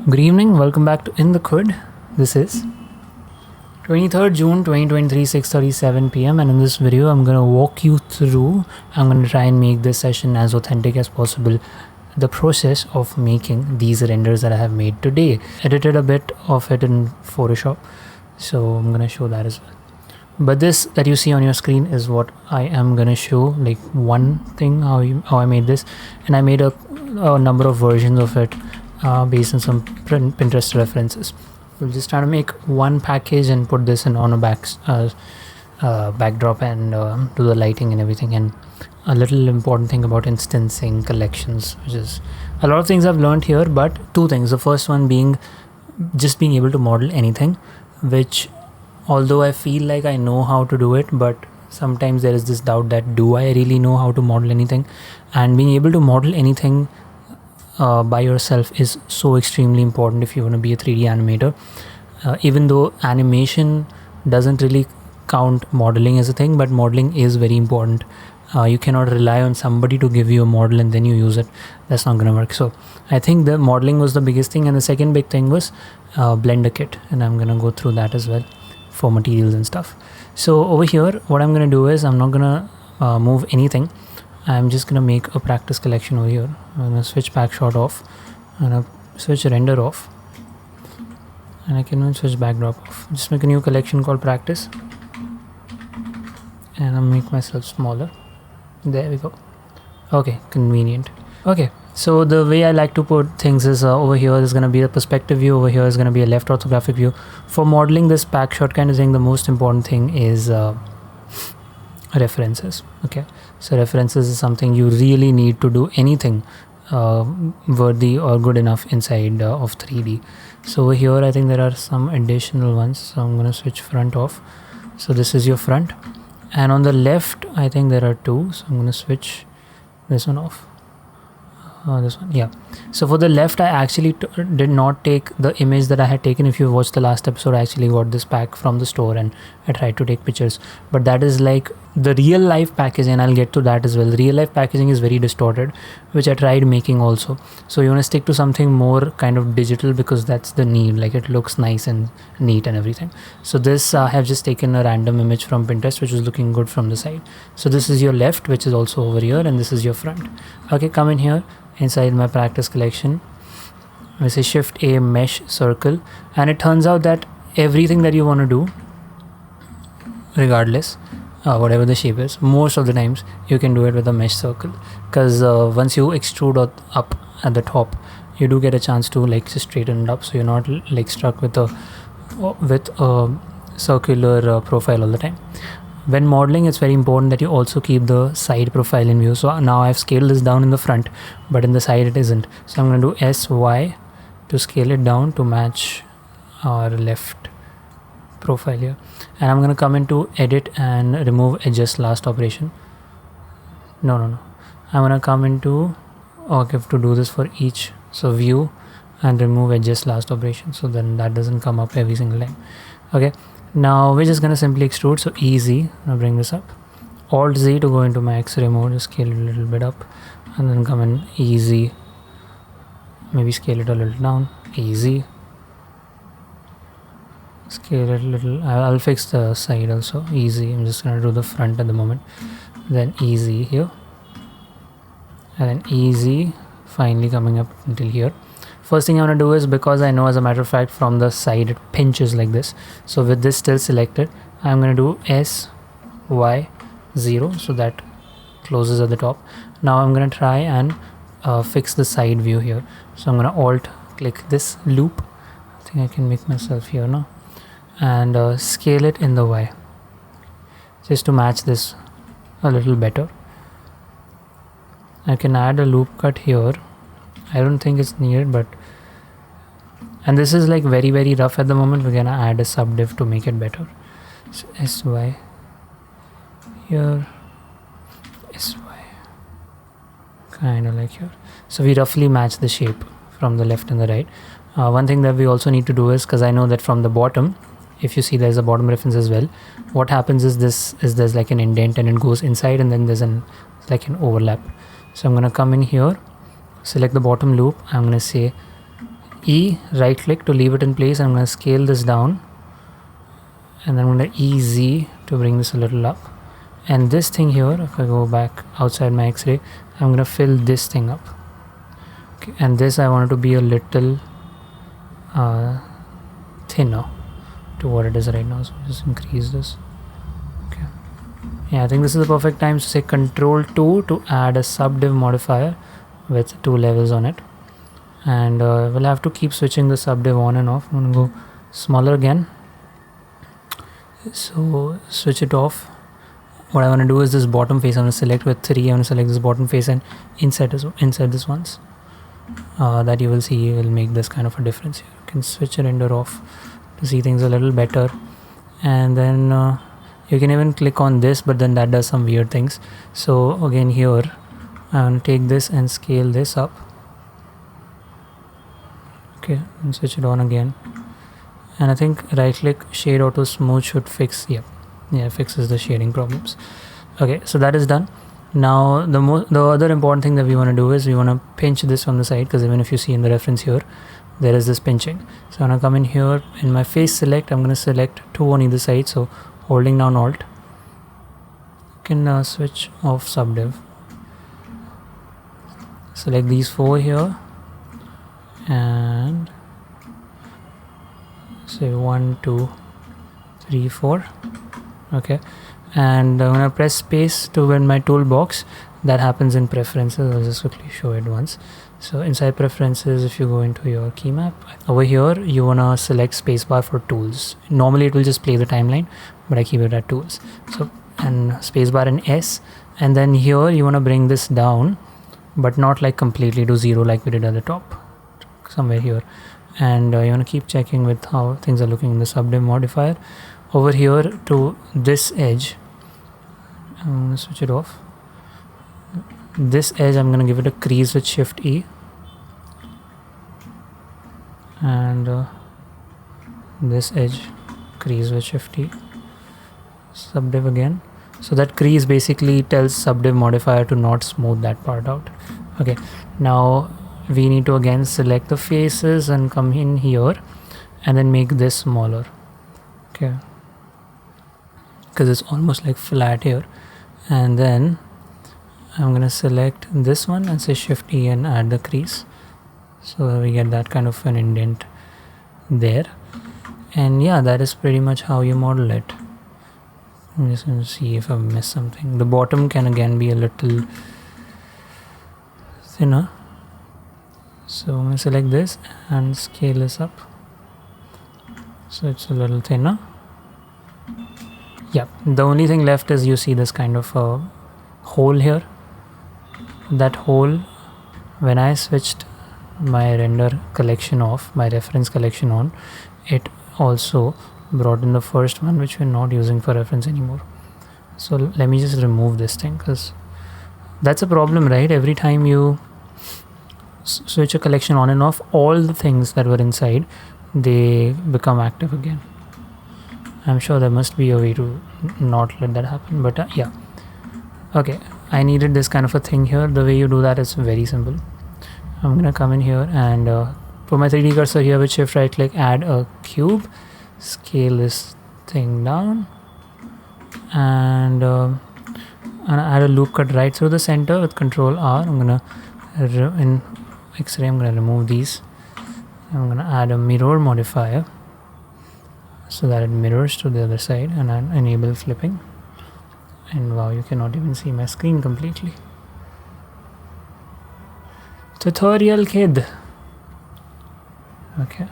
Good evening, welcome back to In the Hood. This is 23rd June 2023, 6:37 p.m. and in this video I'm going to walk you through, I'm going to try and make this session as authentic as possible, the process of making these renders that I have made today. Edited a bit of it in Photoshop, so I'm going to show that as well. But this that you see on your screen is what I am going to show, like one thing, how I made this, and I made a number of versions of it based on some Pinterest references. We'll just try to make one package and put this in on a backdrop and do the lighting and everything. And a little important thing about instancing collections, which is a lot of things I've learned here, but two things. The first one being just being able to model anything, which although I feel like I know how to do it, but sometimes there is this doubt that do I really know how to model anything? And being able to model anything by yourself is so extremely important if you want to be a 3D animator. Even though animation doesn't really count modeling as a thing, but modeling is very important. You cannot rely on somebody to give you a model and then you use it. That's not going to work. So I think the modeling was the biggest thing, and the second big thing was Blender kit, and I'm going to go through that as well for materials and stuff. So over here what I'm going to do is I'm not going to move anything. I'm just going to make a practice collection over here. I'm going to switch pack shot off, I'm going to switch render off, and I can even switch backdrop off. Just make a new collection called practice, and I'll make myself smaller. There we go. Okay, convenient. Okay, so the way I like to put things is over here is going to be a perspective view, over here is going to be a left orthographic view. For modeling this pack shot kind of thing, the most important thing is references. Okay, so references is something you really need to do anything worthy or good enough inside of 3D. So over here I think there are some additional ones, so I'm going to switch front off. So this is your front, and on the left I think there are two, so I'm going to switch this one off. This one, yeah. So for the left I actually did not take the image that I had taken. If you watched the last episode, I actually got this pack from the store and I tried to take pictures, but that is like the real life packaging, and I'll get to that as well. The real life packaging is very distorted, which I tried making also. So you want to stick to something more kind of digital because that's the need, like it looks nice and neat and everything. So this I have just taken a random image from Pinterest which was looking good from the side. So this is your left, which is also over here, and this is your front. Okay, come in here inside my practice collection. I say shift A, mesh circle, and it turns out that everything that you want to do, regardless whatever the shape is, most of the times you can do it with a mesh circle, because once you extrude up at the top, you do get a chance to like just straighten it up, so you're not like stuck with a circular profile all the time. When modeling, it's very important that you also keep the side profile in view. So now I've scaled this down in the front, but in the side it isn't. So I'm going to do SY to scale it down to match our left profile here. And I'm going to come into edit and remove adjust last operation. No. I'm going to come into, I have to do this for each. So view and remove adjust last operation. So then that doesn't come up every single time. Okay. Now we're just going to simply extrude, so easy. Now bring this up, Alt Z to go into my X-ray mode, just scale it a little bit up, and then come in easy, maybe scale it a little down, easy, scale it a little, I'll fix the side also, easy. I'm just going to do the front at the moment, then easy here, and then easy, finally coming up until here. First thing I want to do is, because I know as a matter of fact from the side it pinches like this, so with this still selected, I'm going to do SY0, so that closes at the top. Now I'm going to try and fix the side view here, so I'm going to alt click this loop. I think I can make myself here now, and scale it in the Y just to match this a little better. I can add a loop cut here. I don't think it's needed, but, and this is like very very rough at the moment. We're gonna add a subdiv to make it better. So SY here, SY kind of like here, so we roughly match the shape from the left and the right. One thing that we also need to do is, because I know that from the bottom, if you see there's a bottom reference as well, what happens is there's like an indent and it goes inside, and then there's like an overlap. So I'm gonna come in here, select the bottom loop, I'm going to say E, right click to leave it in place. I'm going to scale this down, and then I'm going to E Z to bring this a little up. And this thing here, if I go back outside my X-ray, I'm going to fill this thing up. Okay, and this I want it to be a little thinner to what it is right now, so just increase this. Okay, yeah, I think this is the perfect time to say Control 2 to add a subdiv modifier with 2 levels on it. And we'll have to keep switching the subdiv on and off. I'm gonna go smaller again, so switch it off. What I want to do is this bottom face, I'm going to select with 3, I'm going to select this bottom face and insert this once. That you will see will make this kind of a difference here. You can switch your render off to see things a little better. And then you can even click on this, but then that does some weird things. So again here, I'm going to take this and scale this up. Okay, and switch it on again. And I think right click shade auto smooth should fix, fixes the shading problems. Okay, so that is done. Now the other important thing that we want to do is we want to pinch this from the side, because even if you see in the reference here, there is this pinching. So I'm going to come in here in my face select, I'm going to select 2 on either side, so holding down Alt, you can switch off subdiv, select these 4 here, and say 1 2 3 4. Okay, and I'm gonna press space to win my toolbox. That happens in preferences. I'll just quickly show it once. So inside preferences, if you go into your key map over here, you wanna select spacebar for tools. Normally it will just play the timeline, but I keep it at tools. So, and spacebar and S, and then here you wanna bring this down, but not like completely to 0 like we did at the top, somewhere here. And you want to keep checking with how things are looking in the subdiv modifier. Over here to this edge, I'm going to switch it off. This edge I'm going to give it a crease with Shift E, and this edge crease with Shift E. Subdiv again. So that crease basically tells subdiv modifier to not smooth that part out. Okay, now we need to again select the faces and come in here and then make this smaller. Okay, because it's almost like flat here. And then I'm gonna select this one and say Shift E and add the crease, so we get that kind of an indent there. And yeah, that is pretty much how you model it. I'm just gonna see if I've missed something. The bottom can again be a little thinner, so I'm gonna select this and scale this up so it's a little thinner. Yeah, the only thing left is you see this kind of a hole here. That hole, when I switched my render collection off, my reference collection on, it also brought in the first one, which we're not using for reference anymore. So let me just remove this thing, because that's a problem, right? Every time you switch a collection on and off, all the things that were inside, they become active again. I'm sure there must be a way to not let that happen, but yeah. Okay, I needed this kind of a thing here. The way you do that is very simple. I'm gonna come in here and put my 3D cursor here with Shift right click, add a cube, scale this thing down, and add a loop cut right through the center with Control R. I'm gonna in X-ray, I'm gonna remove these. I'm gonna add a mirror modifier so that it mirrors to the other side, and I enable flipping. And wow, you cannot even see my screen completely. Tutorial kid. Okay,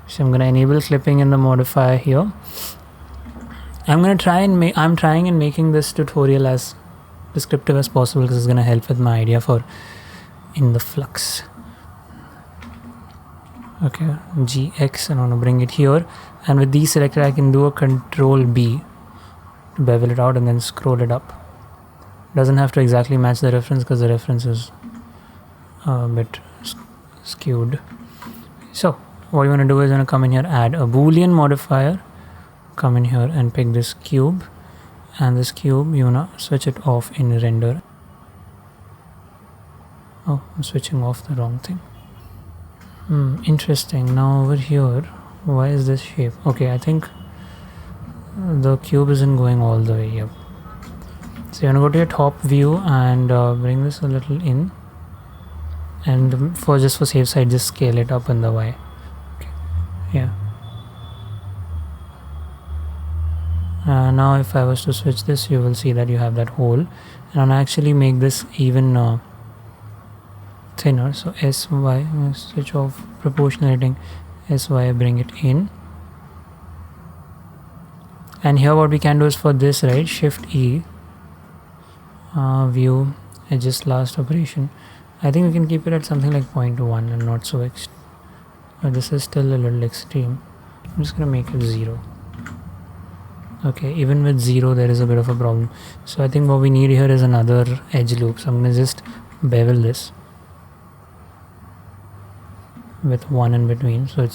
so I'm gonna enable clipping in the modifier here. I'm trying and making this tutorial as descriptive as possible, because it's gonna help with my idea for in the flux. Okay, GX, and I want to bring it here, and with these selected I can do a Control B to bevel it out and then scroll it up. Doesn't have to exactly match the reference, because the reference is a bit skewed. So what you want to do is you want to come in here, add a Boolean modifier, come in here and pick this cube, and this cube you want to switch it off in render. Oh, I'm switching off the wrong thing. Interesting. Now over here, why is this shape? Okay, I think the cube isn't going all the way up. So you're gonna go to your top view and bring this a little in, and for safe side, just scale it up in the Y. Okay. Yeah. Now if I was to switch this, you will see that you have that hole, and I'll actually make this even thinner. So SY, switch off proportionating, SY, bring it in. And here what we can do is for this, right, Shift E, view, adjust last operation. I think we can keep it at something like 0.1 and not so but this is still a little extreme. I'm just gonna make it 0. Okay, even with 0 there is a bit of a problem. So I think what we need here is another edge loop. So I'm gonna just bevel this with 1 in between. So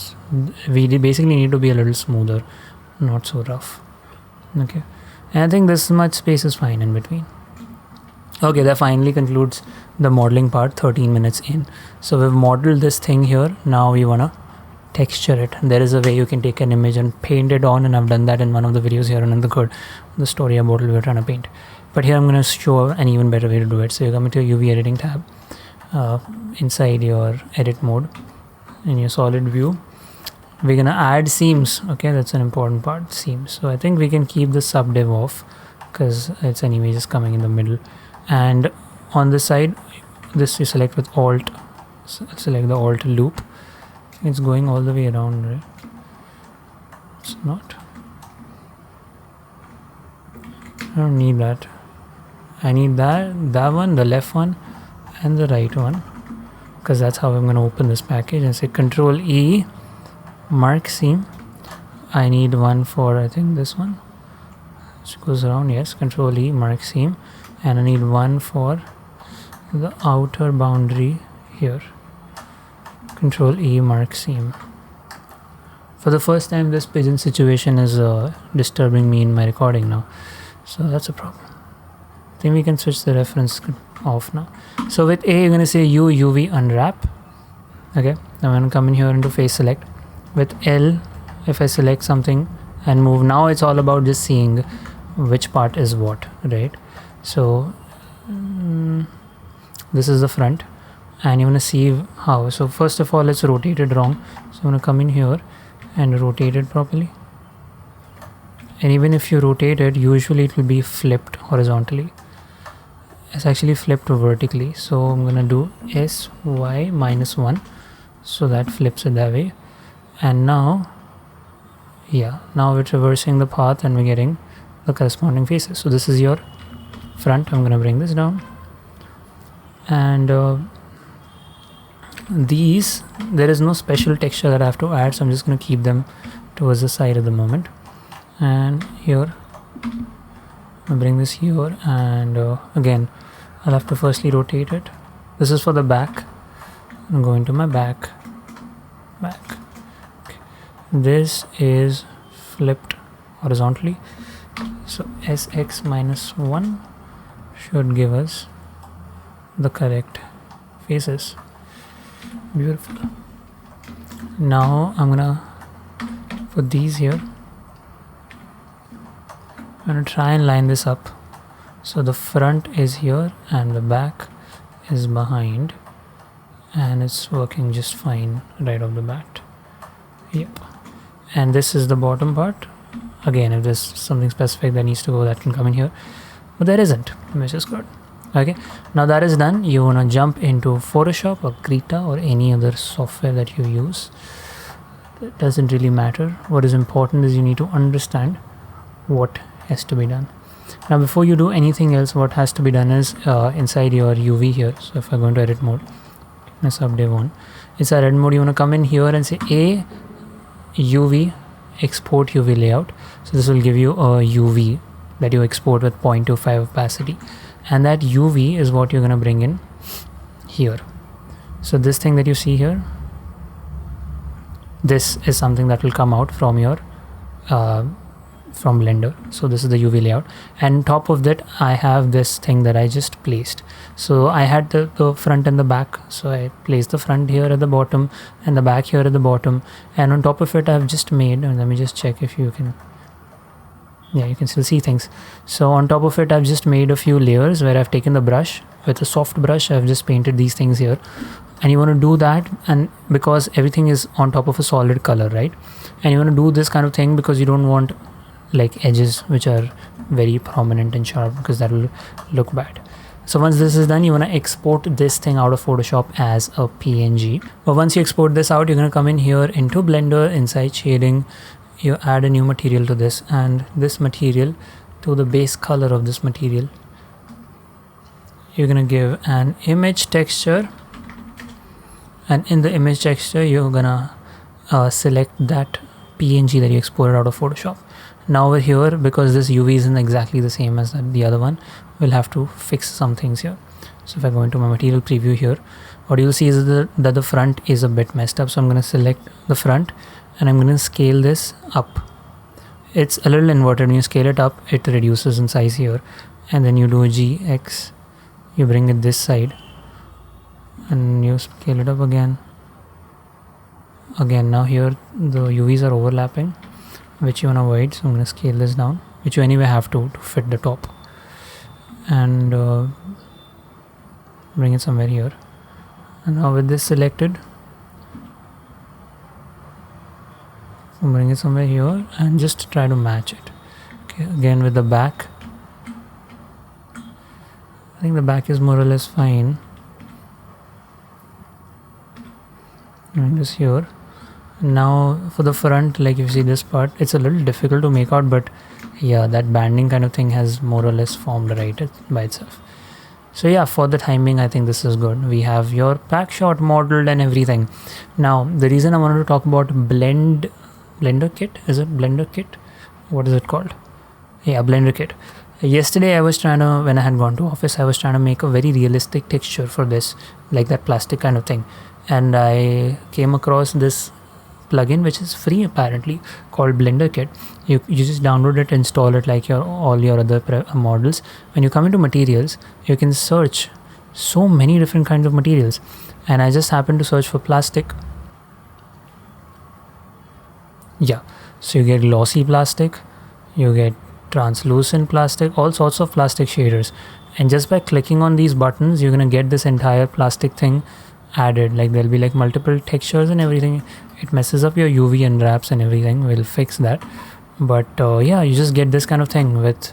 we basically need to be a little smoother, not so rough. Okay, and I think this much space is fine in between. Okay, that finally concludes the modeling part, 13 minutes in. So we've modeled this thing here. Now we wanna texture it. There is a way you can take an image and paint it on, and I've done that in one of the videos here and in the story about what we were trying to paint. But here I'm going to show an even better way to do it. So you come into your UV editing tab, inside your edit mode, in your solid view, we're going to add seams. Okay, that's an important part, seams. So I think we can keep the subdiv off because it's anyway just coming in the middle. And on this side, this you select with Alt, select the Alt loop. It's going all the way around, right? It's not. I don't need that. I need that one, the left one, and the right one, because that's how I'm going to open this package and say Control E, mark seam. I need one for, I think, this one, which goes around. Yes, Control E, mark seam, and I need one for the outer boundary here. Control E, mark seam. For the first time, this pigeon situation is disturbing me in my recording now, so that's a problem. I think we can switch the reference off now. So with A, you're going to say UV unwrap. Okay, I'm going to come in here into face select. With L, if I select something and move, now it's all about just seeing which part is what, right? So this is the front, and you want to see how. So first of all, let's rotate it wrong. So I'm going to come in here and rotate it properly. And even if you rotate it, usually it will be flipped horizontally. It's actually flipped vertically. So I'm going to do SY -1. So that flips it that way. And now, yeah, now we're traversing the path and we're getting the corresponding faces. So this is your front. I'm going to bring this down. And these, there is no special texture that I have to add, so I'm just going to keep them towards the side at the moment. And here I'll bring this here, and again I'll have to firstly rotate it. This is for the back. I'm going to my back. Okay. This is flipped horizontally, so SX -1 should give us the correct faces. Beautiful. Now I'm gonna put these here. I'm gonna try and line this up so the front is here and the back is behind, and it's working just fine right off the bat. Yep. And this is the bottom part. Again, if there's something specific that needs to go, that can come in here, but there isn't, which is good. Okay, now that is done, you want to jump into Photoshop or Krita or any other software that you use. It doesn't really matter. What is important is you need to understand what has to be done. Now before you do anything else, what has to be done is inside your UV here. So if I go into edit mode, subdiv 1, inside edit mode you want to come in here and say A UV, export UV layout. So this will give you a UV that you export with 0.25 opacity. And that UV is what you're going to bring in here. So this thing that you see here, this is something that will come out from your from Blender. So this is the UV layout, and top of that I have this thing that I just placed. So I had the front and the back, so I placed the front here at the bottom and the back here at the bottom, and on top of it I've just made, and let me just check if you can, yeah, you can still see things. So on top of it I've just made a few layers where I've taken the brush, with a soft brush I've just painted these things here. And you want to do that, and because everything is on top of a solid color, right, and you want to do this kind of thing because you don't want like edges which are very prominent and sharp, because that will look bad. So once this is done, you want to export this thing out of Photoshop as a PNG. But once you export this out, you're going to come in here into Blender, inside shading, you add a new material to this, and this material, to the base color of this material, you're going to give an image texture, and in the image texture you're gonna select that PNG that you exported out of Photoshop. Now over here, because this UV isn't exactly the same as the other one, we'll have to fix some things here. So if I go into my material preview here, what you'll see is that the front is a bit messed up. So I'm going to select the front and I'm going to scale this up. It's a little inverted. When you scale it up, it reduces in size here, and then you do a GX, you bring it this side and you scale it up again. Now here the UVs are overlapping, which you want to avoid, so I'm going to scale this down, which you anyway have to fit the top, and bring it somewhere here. And now with this selected, bring it somewhere here and just try to match it. Okay, again with the back, I think the back is more or less fine. And this here. Now for the front, like you see this part, it's a little difficult to make out, but yeah, that banding kind of thing has more or less formed right by itself. So yeah, for the timing, I think this is good. We have your pack shot modeled and everything. Now the reason I wanted to talk about Blender Kit, is it Blender Kit? What is it called? Yeah, Blender Kit. Yesterday I was trying to, when I had gone to office, I was trying to make a very realistic texture for this, like that plastic kind of thing, and I came across this plugin which is free apparently, called Blender Kit. You just download it, install it like all your other models. When you come into materials, you can search so many different kinds of materials, and I just happened to search for plastic. Yeah, so you get glossy plastic, you get translucent plastic, all sorts of plastic shaders, and just by clicking on these buttons you're gonna get this entire plastic thing added. Like there'll be like multiple textures and everything. It messes up your UV and wraps and everything. We'll fix that, but yeah, you just get this kind of thing with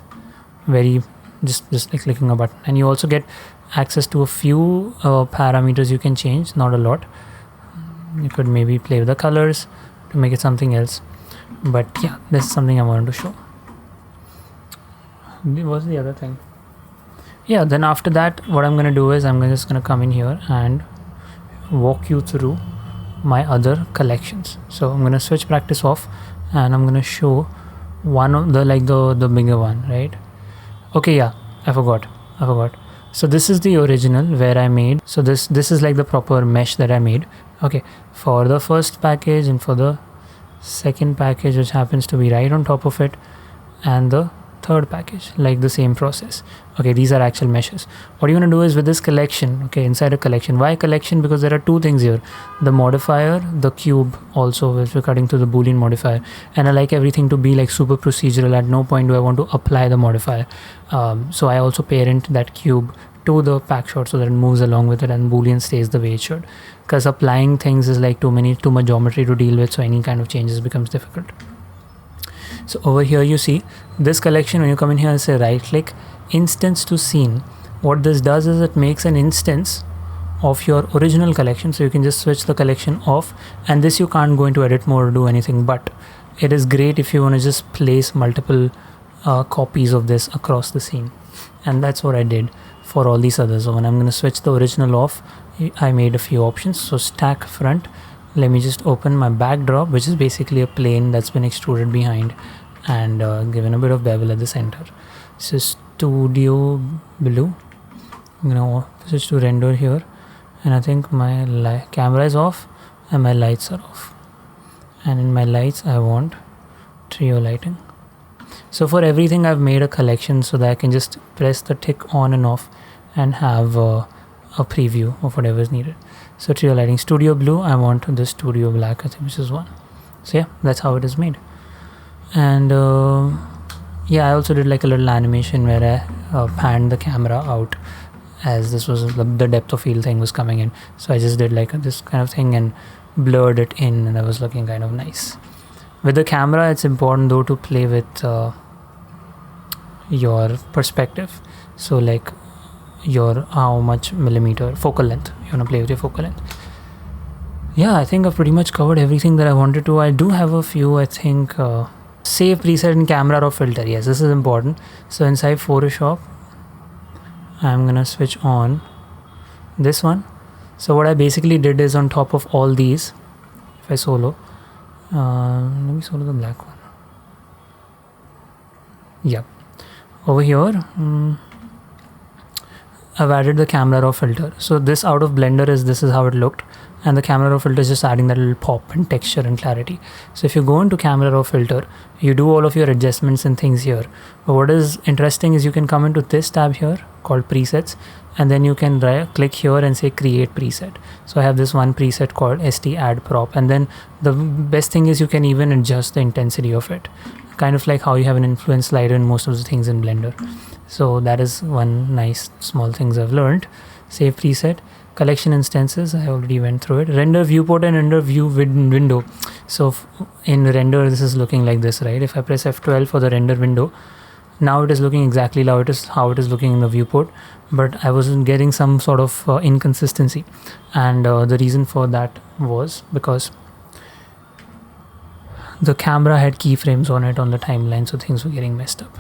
very just like clicking a button. And you also get access to a few parameters you can change, not a lot. You could maybe play with the colors to make it something else, but yeah, this is something I wanted to show. What's the other thing? Yeah, then after that what I'm gonna do is I'm just gonna come in here and walk you through my other collections. So I'm gonna switch practice off and I'm gonna show one of the bigger one, right? Okay, yeah, I forgot. So this is the original where I made, so this is like the proper mesh that I made. Okay, for the first package and for the second package, which happens to be right on top of it, and the third package, like the same process. Okay, these are actual meshes. What you want to do is with this collection, okay, inside a collection. Why collection? Because there are two things here: the modifier, the cube, also which we're cutting to the Boolean modifier, and I like everything to be like super procedural. At no point do I want to apply the modifier, so I also parent that cube to the pack shot so that it moves along with it and Boolean stays the way it should, because applying things is like too much geometry to deal with, so any kind of changes becomes difficult. So over here you see this collection. When you come in here and say right click, instance to scene, what this does is it makes an instance of your original collection, so you can just switch the collection off, and this you can't go into edit mode or do anything, but it is great if you want to just place multiple copies of this across the scene, and that's what I did for all these others. So when I'm going to switch the original off, I made a few options. So stack front, let me just open my backdrop, which is basically a plane that's been extruded behind and given a bit of bevel at the center. So studio blue, I'm gonna switch to render here, and I think my camera is off and my lights are off, and in my lights I want trio lighting. So for everything I've made a collection so that I can just press the tick on and off and have a preview of whatever is needed. So trio lighting, studio blue, I want the studio black, I think, which is one. So yeah, that's how it is made. And yeah, I also did like a little animation where I panned the camera out as this was the depth of field thing was coming in. So I just did like this kind of thing and blurred it in, and that was looking kind of nice. With the camera, it's important though to play with your perspective. So like your how much millimeter focal length you want to play with your focal length. Yeah, I think I've pretty much covered everything that I wanted to. I do have a few, I think, save preset in camera raw filter. Yes, this is important. So inside Photoshop, I'm gonna switch on this one. So what I basically did is on top of all these, if I solo, let me solo the black one. Yep, over here I've added the camera raw filter. So this out of Blender this is how it looked, and the camera raw filter is just adding that little pop and texture and clarity. So if you go into camera raw filter, you do all of your adjustments and things here. But what is interesting is you can come into this tab here called presets, and then you can click here and say create preset. So I have this one preset called ST add prop, and then the best thing is you can even adjust the intensity of it, kind of like how you have an influence slider in most of the things in Blender. So that is one nice small things I've learned. Save preset, collection instances, I already went through it. Render viewport and render view window. So in render, this is looking like this, right? If I press F12 for the render window, now it is looking exactly how it is looking in the viewport, but I wasn't getting some sort of inconsistency, and the reason for that was because the camera had keyframes on it on the timeline, so things were getting messed up.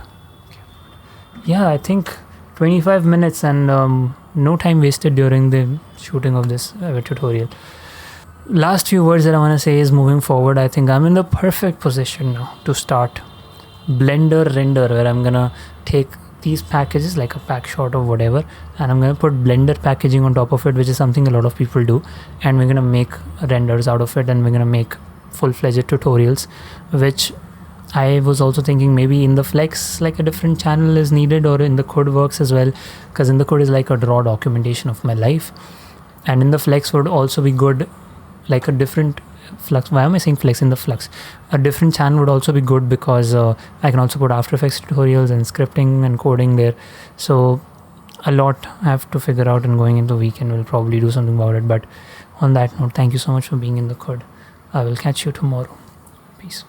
Yeah, I think 25 minutes and no time wasted during the shooting of this tutorial. Last few words that I want to say is, moving forward, I think I'm in the perfect position now to start Blender render, where I'm gonna take these packages like a pack shot or whatever, and I'm gonna put Blender packaging on top of it, which is something a lot of people do, and we're gonna make renders out of it, and we're gonna make full-fledged tutorials, which I was also thinking maybe in the Flex like a different channel is needed, or in the Code works as well, because in the Code is like a raw documentation of my life, and in the Flex would also be good, like a different Flux. Why am I saying Flex? In the Flux, a different channel would also be good, because I can also put After Effects tutorials and scripting and coding there. So a lot I have to figure out, and going into the weekend we'll probably do something about it. But on that note, thank you so much for being in the Code. I will catch you tomorrow. Peace.